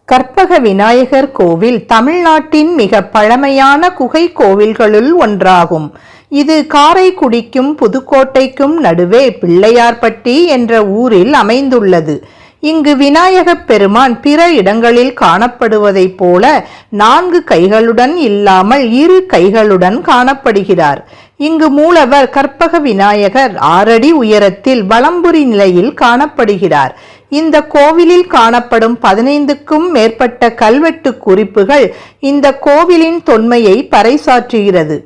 கற்பக விநாயகர் கோவில் தமிழ்நாட்டின் மிக பழமையான குகை கோவில்களுள் ஒன்றாகும். இது காரைக்குடிக்கும் புதுக்கோட்டைக்கும் நடுவே பிள்ளையார்பட்டி என்ற ஊரில் அமைந்துள்ளது. இங்கு விநாயகப் பெருமான் பிற இடங்களில் காணப்படுவதைப் போல 4 கைகளுடன் இல்லாமல் 2 கைகளுடன் காணப்படுகிறார். இங்கு மூலவர் கற்பக விநாயகர் 6 அடி உயரத்தில் வலம்புரி நிலையில் காணப்படுகிறார். இந்த கோவிலில் காணப்படும் 15க்கும் மேற்பட்ட கல்வெட்டு குறிப்புகள் இந்த கோவிலின் தொன்மையை பறைசாற்றுகிறது.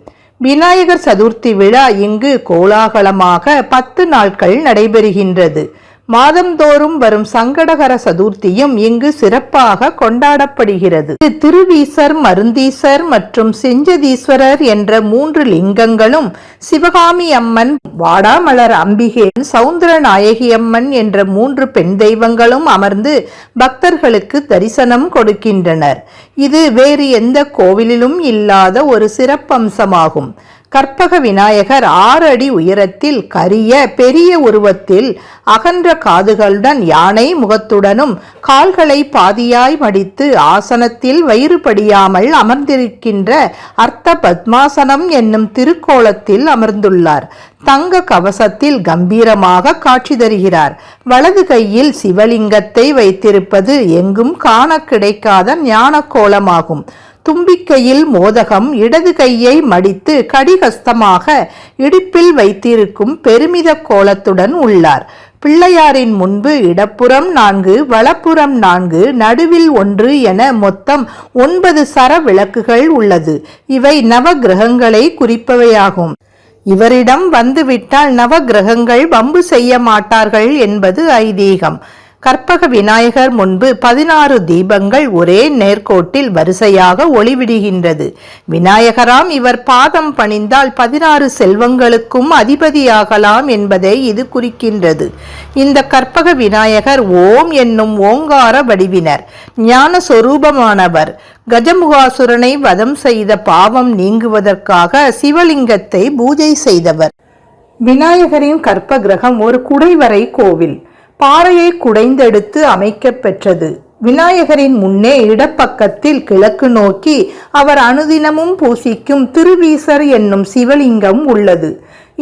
விநாயகர் சதுர்த்தி விழா இங்கு கோலாகலமாக 10 நாட்கள் நடைபெறுகின்றது. மாதந்தோறும் வரும் சங்கடகர சதுர்த்தியும் இங்கு சிறப்பாக கொண்டாடப்படுகிறது. திருவீசர், மருந்தீசர் மற்றும் செஞ்சதீஸ்வரர் என்ற 3 லிங்கங்களும், சிவகாமி அம்மன், வாடாமலர் அம்பிகை, சௌந்தரநாயகி அம்மன் என்ற 3 பெண் தெய்வங்களும் அமர்ந்து பக்தர்களுக்கு தரிசனம் கொடுக்கின்றனர். இது வேறு எந்த கோவிலிலும் இல்லாத ஒரு சிறப்பம்சமாகும். கற்பக விநாயகர் 6 அடி உயரத்தில் கரிய பெரிய உருவத்தில் அகன்ற காதுகளுடன் யானை முகத்துடனும் கால்களை பாதியாய் மடித்து ஆசனத்தில் வயிறுபடியாமல் அமர்ந்திருக்கின்ற அர்த்த பத்மாசனம் என்னும் திருக்கோலத்தில் அமர்ந்துள்ளார். தங்க கவசத்தில் கம்பீரமாக காட்சி தருகிறார். வலது கையில் சிவலிங்கத்தை வைத்திருப்பது எங்கும் காண கிடைக்காத ஞான கோலமாகும். தும்பிக்கையில் மோதகம், இடது கையை மடித்து கடிகஸ்தமாக இடுப்பில் வைத்திருக்கும் பெருமித கோலத்துடன் உள்ளார். பிள்ளையாரின் முன்பு இடப்புறம் 4, வலப்புறம் 4, நடுவில் 1 என மொத்தம் 9 சர விளக்குகள் உள்ளது. இவை நவ கிரகங்களை குறிப்பவையாகும். இவரிடம் வந்துவிட்டால் நவ கிரகங்கள் வம்பு செய்ய மாட்டார்கள் என்பது ஐதீகம். கற்பக விநாயகர் முன்பு 16 தீபங்கள் ஒரே நேர்கோட்டில் வரிசையாக ஒளிவிடுகின்றது. விநாயகராம் இவர் பாதம் பணிந்தால் 16 செல்வங்களுக்கும் அதிபதியாகலாம் என்பதை இது குறிக்கின்றது. இந்த கற்பக விநாயகர் ஓம் என்னும் ஓங்கார வடிவினர், ஞான சொரூபமானவர். கஜமுகாசுரனை வதம் செய்த பாவம் நீங்குவதற்காக சிவலிங்கத்தை பூஜை செய்தவர். விநாயகரின் கற்ப கிரகம் ஒரு குடைவரை கோவில். பாறையை குடைந்தெடுத்து அமைக்க பெற்றது. விநாயகரின் முன்னே இடப்பக்கத்தில் கிழக்கு நோக்கி அவர் அனுதினமும் பூசிக்கும் திருவீசர் என்னும் சிவலிங்கம் உள்ளது.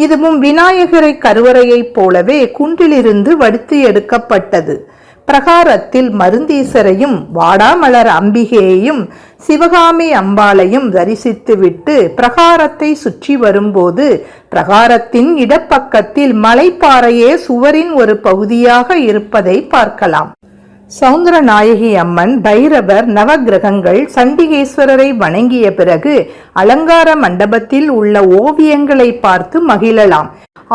இதுவும் விநாயகரை கருவறையைப் போலவே குன்றிலிருந்து வடித்து எடுக்கப்பட்டது. பிரகாரத்தில் மருந்தீசரையும், வாடாமலர் அம்பிகையையும், சிவகாமி அம்பாளையும் தரிசித்துவிட்டு பிரகாரத்தை சுற்றி வரும்போது பிரகாரத்தின் இடப்பக்கத்தில் மலைப்பாறையே சுவரின் ஒரு பகுதியாக இருப்பதை பார்க்கலாம். சௌந்தரநாயகி அம்மன், பைரவர், நவகிரகங்கள், சண்டிகேஸ்வரரை வணங்கிய பிறகு அலங்கார மண்டபத்தில் உள்ள ஓவியங்களை பார்த்து மகிழலாம்.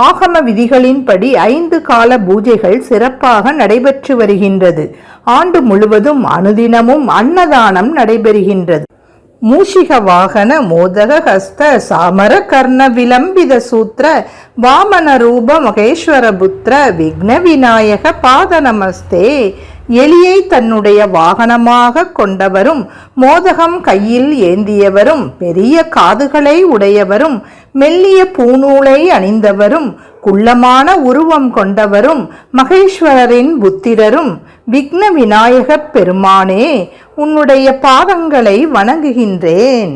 ஆகம விதிகளின்படி 5 கால பூஜைகள் சிறப்பாக நடைபெற்று வருகின்றது. ஆண்டு முழுவதும் அனுதினமும் அன்னதானம் நடைபெறுகின்றது. மூஷிக வாகன மோதக ஹஸ்த சாமர கர்ண விலம்பித சூத்திர வாமன ரூப மகேஸ்வர புத்திர விக்ன விநாயக பாத நமஸ்தே. எலியை தன்னுடைய வாகனமாக கொண்டவரும், மோதகம் கையில் ஏந்தியவரும், பெரிய காதுகளை உடையவரும், மெல்லிய பூநூலை அணிந்தவரும், குள்ளமான உருவம் கொண்டவரும், மகேஸ்வரரின் புத்திரரும், விக்ன விநாயகப் பெருமானே, உன்னுடைய பாதங்களை வணங்குகின்றேன்.